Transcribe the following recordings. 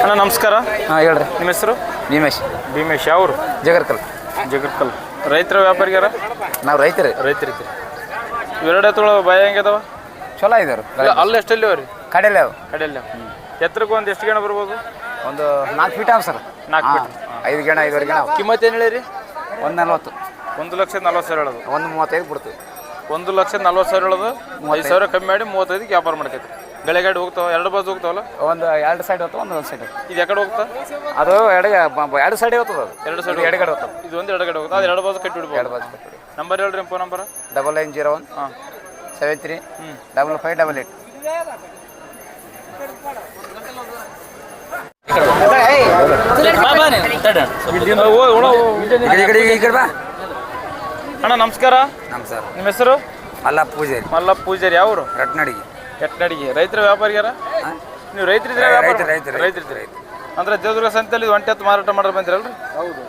ಅಣ್ಣ ನಮಸ್ಕಾರ. ಹಾಂ ಹೇಳ್ರಿ. ನಿಮ್ಮ ಹೆಸರು? ಭೀಮೇಶ್. ಯಾವರು? ಜಗರ್ಕಲ್. ರೈತರ ವ್ಯಾಪಾರಿಗಾರ? ನಾವು ರೈತರಿ. ರೈತರಿದ್ರಿ. ಇವೆರಡು ಎತ್ತುಗಳು ಭಯ ಹೆಂಗದಾವ? ಚಲೋ ಇದಾರೆ. ಅಲ್ಲಿ ಎಷ್ಟಲ್ಲಿ ಅವ್ರಿ? ಕಡೆಯಲ್ಲ ಅವು. ಕಡೆಯಲ್ಲ. ಎತ್ತರಕ್ಕೆ ಒಂದು ಎಷ್ಟು ಗಣ ಬರ್ಬೋದು? ಒಂದು 4 ಫೀಟ್ ಅವ ಸರ್. 4 ಫೀಟ್. 5 ಗಣ 5.5 ಗಣ. ಕಿಮ್ಮತ್ತು ಏನು ಹೇಳಿರಿ? 140. 1,40,000 ಹೇಳೋದು. 135 ಬಿಡ್ತೀವಿ. 1,40,000 ಹೇಳೋದು. 5,000 ಕಮ್ಮಿ ಮಾಡಿ 35ಕ್ಕೆ ವ್ಯಾಪಾರ ಮಾಡ್ಕೈತಿ. ಗಾಡಿ ಹೋಗ್ತಾವ? ಎರಡು ಬಾಜು ಹೋಗ್ತಾವಲ್ಲ? ಒಂದು 2 ಸೈಡ್ ಹೋಗ್ತಾವ, ಒಂದು ಸೈಡ್. ಇದು ಯಾಕಡೆ ಹೋಗ್ತಾ? ಅದು 2 ಸೈಡ್ ಹೋಗ್ತದೆ. ಅದು 2 ಸೈಡ್ ಎಡಗಡೆ ಹೋಗ್ತದೆ. ಇದು ಒಂದು ಎಡಗಡೆ ಹೋಗ್ತದೆ. ಅದು 2 ಬಾಜು ಕಟ್ಟಿ ಬಿಡ್ಬೋದು. 2 ಬಾಜು ಕಟ್ಟಿ. ನಂಬರ್ ಹೇಳ್ರಿ. Phone number? 9901 73 5588. ಅಣ್ಣ ನಮಸ್ಕಾರ. ನಮಸ್ಕಾರ. ನಿಮ್ಮ ಹೆಸರು? ಮಲ್ಲಪ್ಪ ಪೂಜಾರಿ. ಯಾವರು? ರಟ್ನಡಿಗೆ. ರೈತರ ವ್ಯಾಪಾರಿಗಾರ? ನೀವು ರೈತರಿದ್ರೆ? ರೈತರಿ. ಅಂದ್ರೆ ದೇವದುರ್ಗ ಸಂತೆಯಲ್ಲಿ 1 ಎತ್ತು ಮಾರಾಟ ಮಾಡೋರು ಬಂದಿರಲ್ರಿ? ಹೌದು.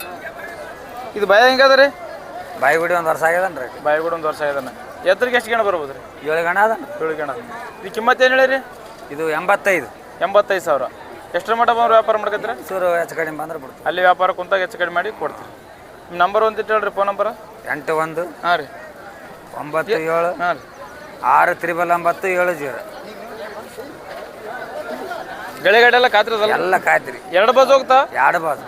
ಇದು ಭಯ ಹೆಂಗದ ರೀ? ಬಾಯಿಗುಡಿ 1 ವರ್ಷ ಆಗ್ಯದನ್ರಿ. ಬಾಯಿಗುಡಿ 1 ವರ್ಷ ಆಗ್ಯದನ್ನ. ಎತ್ತರಿಗೆ ಎಷ್ಟು ಗಣ ಬರ್ಬೋದು ರೀ? 7 ಗಣ ಅದ. 7 ಗಣ. ಇದು ಕಿಮ್ಮತ್ತು ಏನು ಹೇಳಿರಿ? ಇದು 85. 85,000. ಎಷ್ಟರ ಮಟ್ಟ ಬಂದ್ರೆ ವ್ಯಾಪಾರ ಮಾಡ್ಕೊತೀರ? ಚೂರು ಹೆಚ್ಚು ಕಡಿಮೆ ಬಂದ್ರೆ ಬಿಡ್ತೀವಿ. ಅಲ್ಲಿ ವ್ಯಾಪಾರ ಕುಂತಾಗ ಹೆಚ್ಚು ಕಡಿಮೆ ಮಾಡಿ ಕೊಡ್ತೀರಿ. ನಿಮ್ಮ ನಂಬರ್ ಒಂದು ಹೇಳ್ರಿ. Phone number? 81 ಹಾಂ ರೀ 97 ಹಾಂ ರೀ 69970. ಗಾಡಿ ಎಲ್ಲ ಕಾತ್ರದ? ಎಲ್ಲ ಕಾಯ್ತಿರಿ. 2 ಬಾಜು ಹೋಗ್ತಾ? 2 ಬಾಜು.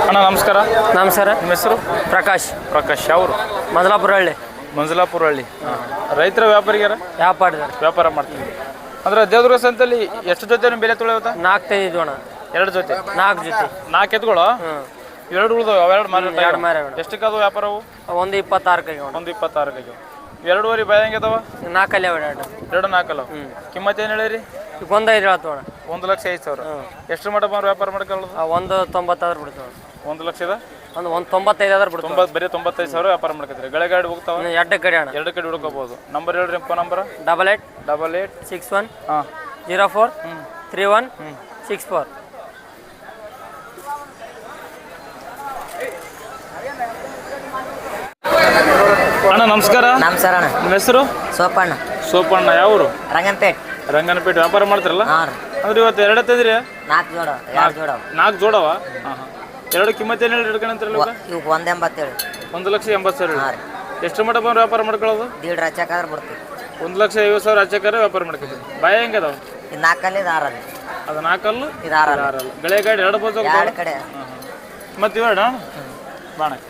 ಅಣ್ಣ ನಮಸ್ಕಾರ. ನಮಸ್ಕಾರ. ನಿಮ್ಮ ಹೆಸರು? ಪ್ರಕಾಶ್. ಯಾವರು? ಮಂಜಲಾಪುರ ಹಳ್ಳಿ. ರೈತರ ವ್ಯಾಪಾರಿಗಾರ? ವ್ಯಾಪಾರ ಮಾಡ್ತೀವಿ. ಅಂದ್ರೆ ದೇವದುರ್ಗ ಸಂತೆಯಲ್ಲಿ ಎಷ್ಟು ಜೊತೆ ಬೆಲೆ ತೊಳೆಯುತ್ತಾ? 4 ತೆಗೆದಿದ್ವು ಅಣ್ಣ. 2 ಜೊತೆ? 4 ಜೊತೆ. 4 ಎತ್ತುಗಳು? 2 ಉಳಿದವು. ಅವೆರಡು ಮಾರಾಟ? ಎಷ್ಟಕ್ಕಾದ ವ್ಯಾಪಾರ ಅವು? 126 126 2.5 ಭಯ ಹೆಂಗದವ? 4 ಅಲ್ಲೇ 2 4 ಕಿಮ್ಮತ್ತು ಏನು ಹೇಳಿರಿ? 1.5 ಹೇಳ್ತು ಅಣ್ಣ. 1,05,000. ಎಷ್ಟು ಮಟ್ಟ ಬಂದು ವ್ಯಾಪಾರ ಮಾಡ್ಕೊಳ್ಳೋದು? 190 ಆದ್ರೆ ಬಿಡ್ತೀವಿ. 1,00,000? 195 ಆದ್ರೆ ಬಿಡ್ತೀವಿ. ಬರೀ 95,000 ವ್ಯಾಪಾರ ಮಾಡ್ಕೊತೀರಿ. ಗಾಡಿ ಹೋಗ್ತಾವ? 2 ಕಡೆ ಅಣ್ಣ. 2 ಕಡೆ ಹುಡ್ಕೋಬಹುದು. ನಂಬರ್ ಹೇಳ್ರಿ. Phone number? 88 61 04 31 64. ಅಣ್ಣ ನಮಸ್ಕಾರ. ನಮಸ್ಕಾರ ಅಣ್ಣ. ನಿಮ್ಮ ಹೆಸರು? ಸೋಪಣ್ಣ. ಯಾವರು? ರಂಗನಪೇಟೆ. ವ್ಯಾಪಾರ ಮಾಡ್ತಿರಲ್ಲ? ಅಂದ್ರೆ ಇವತ್ತು 2 ತಂದ್ರಿ? 4 ಜೋಡ. 2 ಜೋಡ. 4 ಜೋಡವ? 2 ಕಿಮ್ಮತ್ತು ಏನು ಹೇಳಿ ಹಿಡ್ಕೊಂಡ್ರಲ್ಲ? ಇವು 187. 1,80,000. ಎಷ್ಟು ಮಟ್ಟ ಬಂದು ವ್ಯಾಪಾರ ಮಾಡ್ಕೊಳ್ಳೋದು? 1.5 ಹಚ್ಚಕ್ಕಾದ್ರೆ ಬಿಡ್ತೀವಿ. 1,50,000 ಹಚ್ಚಕ್ಕಾರ ವ್ಯಾಪಾರ ಮಾಡ್ಕೊತೀವಿ. ಭಯ ಹೆಂಗದಾವ? ಇದು 4 ಅಲ್ಲಿ, ಇದು 6 ಅಲ್ಲಿ. ಅದು 4 ಅಲ್ಲು, ಇದು 6 ಅಲ್ಲಿ. ಗಾಡಿ 2 ಬಾಜು 2 ಕಡೆ. ಮತ್ತೆ ಇವೇಡ ಬಾಣಕ್ಕೆ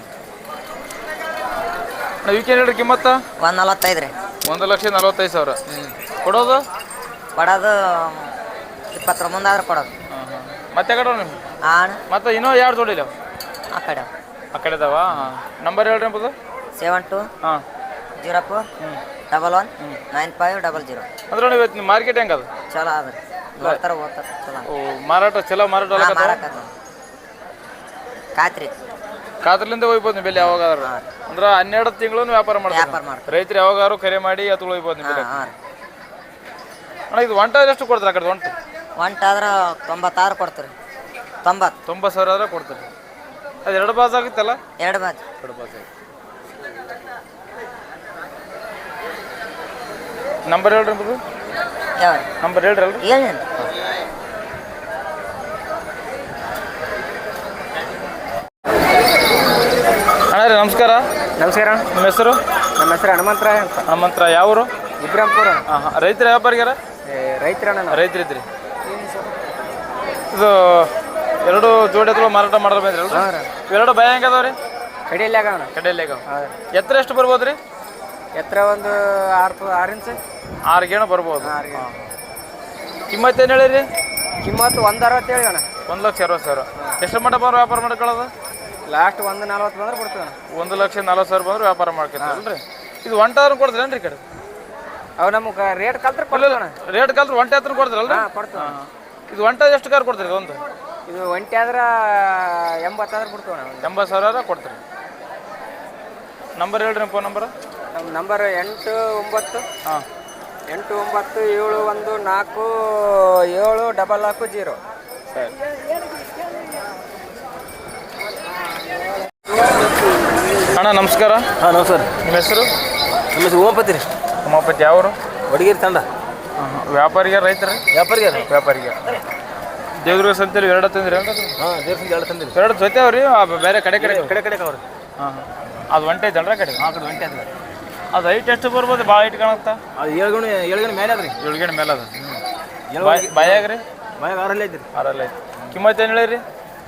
ವೀಕೆಂಡ್ ಹೇಳ್ರಿ. ಕಿಮ್ಮತ್ತ? 145 ರೀ. 1,45,000. ಕೊಡೋದು? 20 ಮುಂದಾದ್ರೆ ಕೊಡೋದು. ಮತ್ತೆ ಕಡೆ ಮತ್ತೆ ಇನ್ನೂ 2 ಜೋಡಿಲ್ಲ ಆ ಕಡೆ ಅದಾವ? ನಂಬರ್ ಹೇಳ್ರಿ. ಎಂಬುದು 72 04 11 9500. ಅಂದ್ರೆ ನೀವು ಇವತ್ತು ಮಾರ್ಕೆಟ್ ಹೆಂಗದ? ಚಲೋ ಅದ. ನೋಡ್ತಾರೆ ಓದ್ತಾರೆ. ಮಾರಾಟ ಚಲೋ ಮಾರಾಟ ಕಾತ್ರಿಲಿಂದ ಹೋಗ್ಬೋದು ನೀವು ಬೆಲೆ ಯಾವಾಗಾದ್ರು. ಅಂದ್ರೆ 12 ತಿಂಗಳು ವ್ಯಾಪಾರ ಮಾಡ್ತಾರೆ ರೈತರು. ಯಾವಾಗಾದ್ರು ಕರೆ ಮಾಡಿ ಅದು ಹೋಗ್ಬೋದು ನೀವು ಬೆಲೆ. ಅಣ್ಣ ಇದು ಒಂಟ ಎಷ್ಟು ಕೊಡ್ತಾರೆ? ಆ ಕಡೆ ಒಂಟ ಆದ್ರೆ 96 ಕೊಡ್ತೀರಿ. 90,000 ಆದ್ರೆ ಕೊಡ್ತೀರಿ. ಅದು 2 ಬಾಜ್ ಆಗುತ್ತಲ್ಲ? 2 ಬಾಜ್. ನಂಬರ್ ಹೇಳ್ರಿ. ನಂಬರ್ ಹೇಳ್ರಿ ಅಲ್ರಿ? ಅಣ್ಣ ರೀ ನಮಸ್ಕಾರ. ನಿಮ್ಮ ಹೆಸರು? ನಮ್ಮ ಹೆಸರು ಹನುಮಂತರಾಯ. ಯಾವರು? ಇಬ್ರಾಂಪುರ. ರೈತರ ವ್ಯಾಪಾರಿಗಾರ? ರೈತರಿದ್ರಿ. ಇದು 2 ಜೋಡಿ ಎತ್ತುಗಳು ಮಾರಾಟ ಮಾಡೋದು ಬಂದ್ರಲ್ಲ? 2 ಭಯ ಹೆಂಗದಾವ್ರಿ? ಕಡೆಯಲ್ಲಿ ಎತ್ತರ ಎಷ್ಟು ಬರ್ಬೋದ್ರಿ? ಎತ್ತರ ಒಂದು 6 ಇಂಚ್. 6 ಗೇಣ ಬರ್ಬೋದು. ಕಿಮ್ಮತ್ತು ಏನು ಹೇಳಿರಿ? ಕಿಮ್ಮತ್ತು 160 ಹೇಳಿ ಅಣ್ಣ. 1,60,000. ಎಷ್ಟು ಮಟ್ಟ ಬಂದ್ರೆ ವ್ಯಾಪಾರ ಮಾಡ್ಕೊಳ್ಳೋದು? ಲಾಸ್ಟ್ 140 ಬಂದ್ರೆ ಬಿಡ್ತೀವಿ. 1,40,000 ಬಂದ್ರೆ ವ್ಯಾಪಾರ ಮಾಡ್ಕೊತೀವಲ್ರಿ? ಇದು ಒಂಟಾದ್ರೂ ಕೊಡ್ತೀರೇನ್ರಿ? ಕಡೆ ಅವು ನಮ್ಗೆ ರೇಟ್ ಕಲ್ತ್ರೆ ಕೊಡೋಣ. ರೇಟ್ ಕಲ್ತ್ರೆ ಒಂಟೆ ಹತ್ರ ಕೊಡ್ತೀರಲ್ರಿ? ಕೊಡ್ತೀವಿ. ಇದು ಒಂಟ ಎಷ್ಟು ಕಾರ್ ಕೊಡ್ತೀರಿ? ಇದು ಒಂಟೆ ಆದ್ರೆ 80 ಆದ್ರೆ ಬಿಡ್ತೀವಿ. 80,000 ಕೊಡ್ತೀರಿ. ನಂಬರ್ ಹೇಳ್ರಿ. Phone number? ನಮ್ಮ ನಂಬರ್ 89 714 744 0. ಸರಿ. ಅಣ್ಣ ನಮಸ್ಕಾರ. ಹಾಂ ನಮಸ್ಕಾರ. ನಿಮ್ಮ ಹೆಸರು? ನಮ್ಮ ಹೆಸರು ಉಮಾಪತಿ ರೀ. ಉಮಾಪತಿ ಯಾವರು? ವಡಗೇರಿ ತಂಡ. ವ್ಯಾಪಾರಿಗೆ ರೈತರ? ವ್ಯಾಪಾರಿಗೆ. ದೇವದುರ್ಗ ಸಂತೆಯಲ್ಲಿ ಎರಡು ತಂದಿರಿ ಅಂತ? ಹಾಂ ದೇವ್ರ ಎರಡು ತಂದಿರಿ. ಎರಡು ಜೊತೆ ಅವ್ರಿ ಬೇರೆ ಕಡೆ ಅವ್ರಿ. ಹಾಂ ಅದು ಒಂಟೆ ಐತಲ್ರ ಕಡೆ? ಹಾಂ ಕಡೆ ಒಂಟೆ ಅದ. ಅದು ಹೈಟ್ ಎಷ್ಟು ಬರ್ಬೋದು? ಭಾಳ ಹೈಟ್ ಕಾಣುತ್ತಾ? ಅದು ಏಳು ಗಣಿ ಮೇಲೆ ಅದ ರೀ. 7 ಗಣಿ ಮೇಲೆ ಅದ. ಬಾಯಾಗ ರೀ? ಬಾಯಾಗ 6 ಐತಿ ರೀ. 6 ಐತಿ. ಕಿಮ್ಮತ್ತು ಏನು ಹೇಳಿರಿ?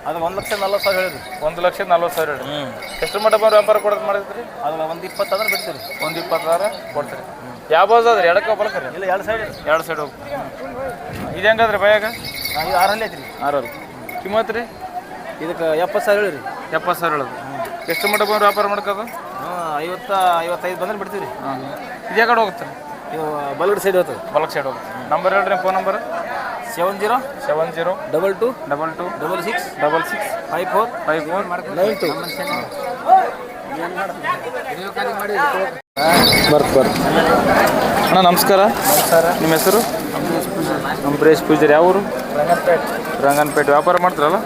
ಅದು 1,40,000 ಹೇಳಿರಿ. 1,40,000 ಹೇಳಿ. ಎಷ್ಟು ಮಟ್ಟ ಬಂದು ವ್ಯಾಪಾರ ಕೊಡೋದು ಮಾಡಿದ್ರಿ? ಅದು 1,20 ಅಂದ್ರೆ ಬಿಡ್ತೀರಿ. 1,20,000 ಕೊಡ್ತೀರಿ. ಯಾವ ಬಾಜು ಅದ್ರಿ? ಎಡಕ್ಕೆ ಬಲಕ್ಕೆ? ಇಲ್ಲ ಎರಡು ಸೈಡ್. ಎರಡು ಸೈಡ್ ಹೋಗಿ. ಇದು ಹೆಂಗದ್ರಿ ಬಾಯಾಗ? ಇದು 6 ಐತಿ ರೀ. 6 ಕಿಮ್ಮತ್ತು ರೀ? ಇದಕ್ಕೆ 70,000 ಹೇಳಿರಿ. 70,000 ಹೇಳೋದು. ಎಷ್ಟು ಮಟ್ಟ ಬಂದು ವ್ಯಾಪಾರ ಮಾಡ್ಕೋದು? 50-55 ಬಂದ್ರೆ ಬಿಡ್ತೀವಿ ರೀ. ಇದೇ ಕಡೆ ಹೋಗುತ್ತೆ? ಇದು ಬಲಗಡೆ ಸೈಡ್ ಹೋಗ್ತದೆ. ಬಲಕ್ಕೆ ಸೈಡ್ ಹೋಗುತ್ತೆ. ನಂಬರ್ ಹೇಳ್ರಿ, ಫೋನ್ ನಂಬರ್? 70 70 22 22 66 66 54 54 92. ಬರ್ತು. ಅಣ್ಣ ನಮಸ್ಕಾರ. ನಿಮ್ಮ ಹೆಸರು? ಅಂಬರೀಶ್ ಪೂಜಾರಿ. ಯಾವ ಊರು? ರಂಗನಪೇಟೆ. ವ್ಯಾಪಾರ ಮಾಡ್ತಾರಲ್ಲ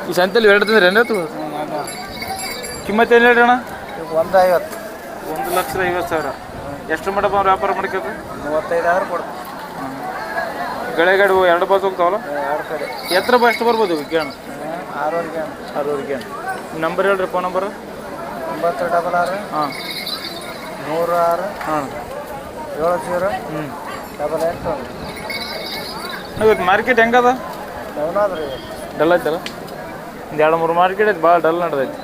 ಈ ಸಂತೆಯಲ್ಲಿ? ಎರಡು ತಂದ್ರಿ ಏನಾಯ್ತು? ಕಿಮ್ಮತ್ತು ಏನು ಹೇಳ್ರಿ ಅಣ್ಣ? 150. 1,50,000. ಎಷ್ಟು ಮಟ್ಟ ಬಂದು ವ್ಯಾಪಾರ ಮಾಡ್ಕೋದು? 35,000 ಕೊಡ್ತೀವಿ. ಗಳೆಗಾಡು ಎರಡು ಬಾಜು ಹೋಗ್ತಾವಲ್ಲ? ಎರಡು ಕಡೆ. ಎತ್ತರ ಬಾ ಎಷ್ಟು ಬರ್ಬೋದು ಗೇಣು? 6 ಗೇಣು. ನಂಬರ್ ಹೇಳ್ರಿ, ಫೋನ್ ನಂಬರ್? 966 ಹಾಂ 106 ಹಾಂ 70 88. ಇವತ್ತು ಮಾರ್ಕೆಟ್ ಹೆಂಗದ? ಡೌನಾದ್ರಿ. ಡಲ್ ಐತಲ್ಲ? ಒಂದು 2-3 ಮಾರ್ಕೆಟ್ ಐತೆ, ಭಾಳ ಡಲ್ ನಡೆದೈತಿ.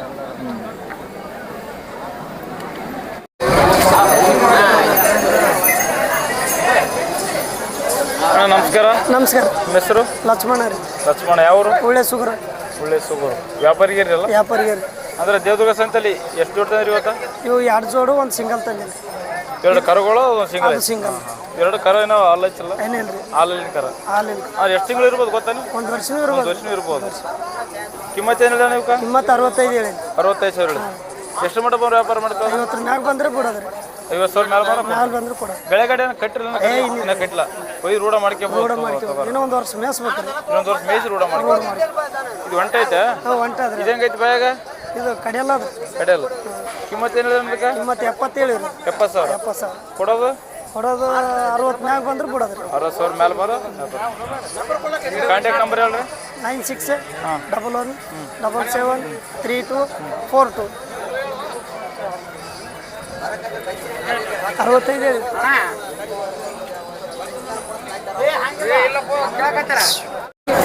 ಅಣ್ಣ ನಮಸ್ಕಾರ. ನಮಸ್ಕಾರ. ನಿಮ್ಮ ಹೆಸರು? ಲಕ್ಷ್ಮಣ ರೀ. ಲಕ್ಷ್ಮಣ. ಯಾವರು? ಒಳ್ಳೆ ಸುಗ್ರ. ಒಳ್ಳೆ ಸುಗರು. ವ್ಯಾಪಾರಿಗೇರಿ ಅಲ್ಲ? ವ್ಯಾಪಾರಿಗೆ ರೀ. ಅಂದ್ರೆ ದೇವದುರ್ಗ ಸಂತೆಯಲ್ಲಿ ಎಷ್ಟು ಜೋಡಿ ತಂದ್ರಿ ಇವತ್ತು? ಇವು 2 ಜೋಡು, 1 ಸಿಂಗಲ್ ತಂದಿಲ್ಲ. 2 ಕರುಗಳು, 1 ಸಿಂಗಲ್? ಅದು ಸಿಂಗಲ್. 2 ಕರು ಏನೋ ಹಾಲು ಹಚ್ಚಿಲ್ಲ? ಏನಿಲ್ಲ ರೀ. ಹಾಲಿನ ಕರ. ಹಾಲಿಲ್ಲ. ಅದು ಎಷ್ಟು ತಿಂಗಳು ಇರ್ಬೋದು ಗೊತ್ತಾನೆ? 1 ವರ್ಷ 1 ಇರ್ಬೋದು. ವರ್ಷನೂ ಇರ್ಬೋದು. ಕಿಮ್ಮತ್ತು ಏನಿಲ್ಲ ನೀವು? ಕಿಮ್ಮತ್ತು 65 ಹೇಳಿ. 65,000 ಹೇಳಿ. ಎಷ್ಟು ಮಟ್ಟ ಬಂದು ವ್ಯಾಪಾರ ಮಾಡ್ತಾರೆ? 50 ಮ್ಯಾಗ ಬಂದ್ರೆ ಬಿಡೋದ್ರಿ. 50,000 ಮೇಲೆ ಬರೋ ಮ್ಯಾಲ ಬಂದ್ರೆ ಕೊಡ. ಬೆಳೆಗಡೆ ಕಟ್ಟಿಲ್ಲ? ಇನ್ನೂ ಕಟ್ಟಿಲ್ಲ. ಒಯ್ದು ರೂಢ ಮಾಡ್ಕೊಬೋದು. ಇನ್ನೂ 1 ವರ್ಷ ಮೇಯಿಸ್ಬೇಕು ರೀ. ಇನ್ನೊಂದು ವರ್ಷ ಮೇಯ್ಸಿ ರೂಢ ಮಾಡ್ಬೋದು. ಇದು ಒಂಟೈತೆ? ಹೊಂಟದ್ರಿ. ಇದು ಹೆಂಗೈತಿ ಬಾಯಾಗ? ಇದು ಕಡಿಯಲ್ಲ ಅದು. ಕಡೆಯಲ್ಲ. ಕಿಮ್ಮತ್ತು ಏನಿಲ್ಲ ಅದಕ್ಕೆ? ಕಿಮ್ಮತ್ತು 70 ಹೇಳಿ ರೀ. 70,000. 70,000 ಕೊಡೋದು? ಕೊಡೋದು 60 ಮ್ಯಾಗ ಬಂದ್ರೆ ಬಿಡೋದ್ರಿ. 60,000 ಮೇಲೆ ಬರೋ. ಕಾಂಟ್ಯಾಕ್ಟ್ ನಂಬರ್ ಹೇಳ್ರಿ? 96 11 77 32 42. 65 ಹೇಳಿ.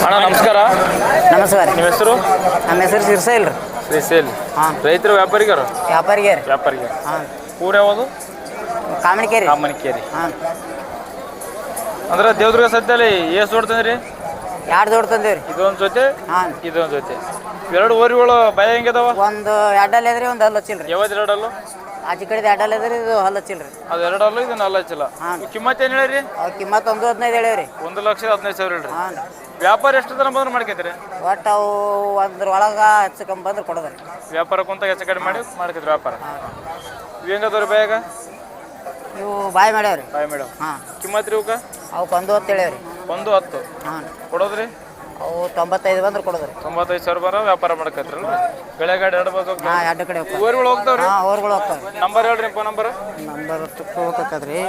ಅಣ್ಣ ನಮಸ್ಕಾರ. ನಮಸ್ಕಾರ. ನಿಮ್ಮ ಹೆಸರು? ನಮ್ಮ ಹೆಸರು ಸಿರ್ಸ ಇಲ್ರಿ. ಶ್ರೀಶೈಲ್. ಹಾಂ. ರೈತರು ವ್ಯಾಪಾರಿಗಾರ? ವ್ಯಾಪಾರಿಗೆ ರೀ. ವ್ಯಾಪಾರಿಗೆ. ಹಾಂ. ಊರು ಯಾವುದು? ಕಾಮಣಿಕೇರಿ. ಕಾಮನಿಕೇರಿ. ಹಾಂ. ಅಂದ್ರೆ ದೇವದುರ್ಗ ಸದ್ಯದಲ್ಲಿ ಎಷ್ಟು ಜೋಡಿ ತಂದ್ರಿ? 2 ಜೋಡಿ ತಂದೇವ್ರಿ. ಇದೊಂದು ಜೊತೆ, ಹಾಂ. ಇದೊಂದು ಜೊತೆ. 2 ಓರಿಗಳು ಭಯ ಹೆಂಗದಾವ? ಒಂದು 2 ಅಲ್ಲ ಇದ್ರಿ, ಒಂದು ಹಲ್ಲು ಹಚ್ಚಿಲ್ರಿ. ಯಾವ್ದು 2 ಅಲ್ಲು? ಆಚೆ ಕಡೆ 2 ಅಲ್ಲ ಇದ್ರಿ, ಇದು ಹಲ್ಲು ಹಚ್ಚಿಲ್ರಿ. ಅದು 2 ಅಲ್ಲು, ಇದು 4 ಹಚ್ಚಿಲ್ಲ. ಹಾಂ. ಕಿಮ್ಮತ್ತು ಏನು ಹೇಳಿರಿ? ಅವ್ರ ಕಿಮ್ಮತ್ತು 1,15 ಹೇಳೇವ್ರಿ. 1,15,000 ಹೇಳ್ರಿ. ಹಾಂ. ವ್ಯಾಪಾರ ಎಷ್ಟು ತನ ಬಂದ್ರೆ ಮಾಡ್ಕೊತೀರಿ? ಒಟ್ಟು ಅವು ಒಂದ್ರೊಳಗೆ ಹಚ್ಕೊಂಡ್ ಬಂದ್ರೆ ಕೊಡೋದ್ರಿ. ವ್ಯಾಪಾರ ಕುಂತ ಹೆಚ್ಚು ಕಡಿಮೆ ಮಾಡಿ ಮಾಡ್ಕೊತೀರಿ ವ್ಯಾಪಾರ. ಇವು ಹೆಂಗದವ್ರಿ ಬಾಯಾಗ? ಇವು ಬಾಯ್ ಮಾಡ್ಯಾವ್ರಿ. Bye madam. ಹಾಂ. ಕಿಮ್ಮತ್ತು ರೀ ಇವಕ್ಕೆ? ಅವಕ್ಕೆ 1,10 ಹೇಳೇವ್ರಿ. 1,10. ಹಾಂ. ಕೊಡೋದ್ರಿ? ಅವು 95 ಬಂದ್ರೆ ಕೊಡೋದ್ರಿ. 95,000 ಬರೋ ವ್ಯಾಪಾರ ಮಾಡ್ಕೊತೀರಲ್ಲ? ಬೆಳೆಗಾಡಿ 2 ಬಸ್ ಹೋಗ್ತಾವೆ? ಹಾಂ, 2 ಕಡೆ ಹೋಗ್ತಾವೆ. ಊರುಗಳು ಹೋಗ್ತಾವ್ರಿ? ಹಾಂ, ಊರುಗಳು ಹೋಗ್ತಾವೆ. ನಂಬರ್ ಹೇಳ್ರಿ, ಫೋನ್ ನಂಬರ್? ನಂಬರ್ ಹೋಗ್ತದ್ರಿ.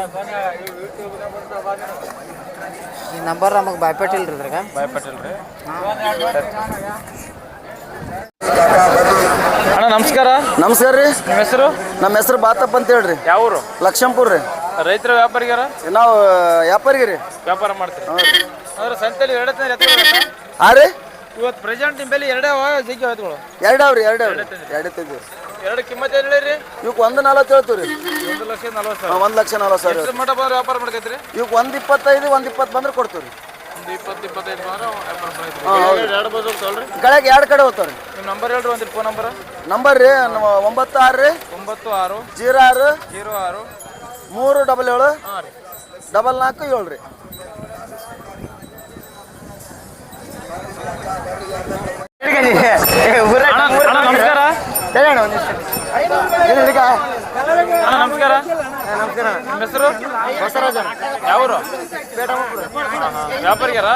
ಈ ನಂಬರ್ ನಮಗೆ ಬಾಯ್ಪೇಟೆ ಇಲ್ರಿ ಇದ್ರಾಗ. ಬಾಯ್ಪೇಟೆ ರೀ. ಅಣ್ಣ ನಮಸ್ಕಾರ. ನಮಸ್ಕಾರ ರೀ. ನಿಮ್ಮ ಹೆಸರು? ನಮ್ಮ ಹೆಸರು ಬಾತಪ್ಪ ಅಂತ ಹೇಳ್ರಿ. ಯಾವ ಊರು? ಲಕ್ಷ್ಮಪುರ ರೀ. ರೈತರ ವ್ಯಾಪಾರಿಗಾರ? ನಾವು ವ್ಯಾಪಾರಿಗೆ ರೀ. ವ್ಯಾಪಾರ ಮಾಡ್ತೀರಿ? ಅಂದ್ರೆ ಸಂತೆಯಲ್ಲಿ 2 ತಂದ್ರೆ ಎತ್ತುಗಳು? ಹಾಂ ರೀ. ಇವತ್ತು ಪ್ರೆಸೆಂಟ್ ನಿಮ್ಮ ಬೆಲೆ 2 ಜಿಗ್ಗಿ ಎತ್ತುಗಳು? 2 ಅವ್ರಿ. 2 ತಂದಿವಿ. 2 ಕಿಮ್ಮತ್ತು ಏನು ಹೇಳಿರಿ? ಇವಕ್ಕೆ 1,40 ಹೇಳ್ತೀವಿ ರೀ. 1,40,000. 1,40,000. ಎಷ್ಟು ಮಟ್ಟ ಬಂದ್ರೆ ವ್ಯಾಪಾರ ಮಾಡ್ಕೈತ್ರಿ? ಇವಕ್ಕೆ 1,25 1,20 ಬಂದ್ರೆ ಕೊಡ್ತೀವಿ ರೀ. 1,20-25 ಬಂದ್ರೆ ವ್ಯಾಪಾರ ಮಾಡ್ಕೈತ್ರಿ. 2 ಬಸ್ ಹೋಗ್ತಾವಲ್ರಿ? ಗಳಿಗೆ 2 ಕಡೆ ಹೋಗ್ತಾವೆ ರೀ. ನಿಮ್ಮ ನಂಬರ್ ಹೇಳ್ರಿ, ಒಂದು ಫೋನ್ ನಂಬರ್? ನಂಬರ್ ರೀ 96 ರೀ 96 06 06 377 ಹಾಂ ರೀ 447 ರೀ. ನಮಸ್ಕಾರ. ನಮಸ್ಕಾರ. ನಮಸ್ಕಾರ. ನಿಮ್ಮ ಹೆಸರು? ಬಸವರಾಜ. ಯಾವ ಊರು? ವ್ಯಾಪಾರಿಗಾರ?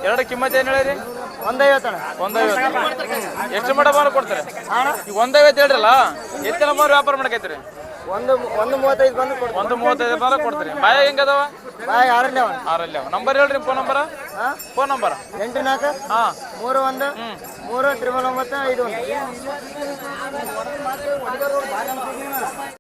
2 ಕಿಮ್ಮತ್ತು ಏನು ಹೇಳಿರಿ? 150 ಅಣ್ಣ. 150 ಎಷ್ಟು ಮಟ ಮಾರು ಕೊಡ್ತಾರೆ ಅಣ್ಣ ಈಗ 150 ಹೇಳ್ರಲ್ಲ ಎತ್ತಿನ ಮಾರು ವ್ಯಾಪಾರ ಮಾಡಕೈತ್ರಿ 135 ಬಂದು ಕೊಡ್ತೀವಿ. 135 ಮಾರ ಕೊಡ್ತೀರಿ ಬಾಯ ಹೆಂಗದವ ಬಾಯ್ ಆರಲ್ಲೇ ಅವ. ಆರಲ್ಲ ನಂಬರ್ ಹೇಳ್ರಿ ಫೋನ್ ನಂಬರ ಹಾಂ ಫೋನ್ ನಂಬರ್ 84 ಹಾಂ 31 3 999 51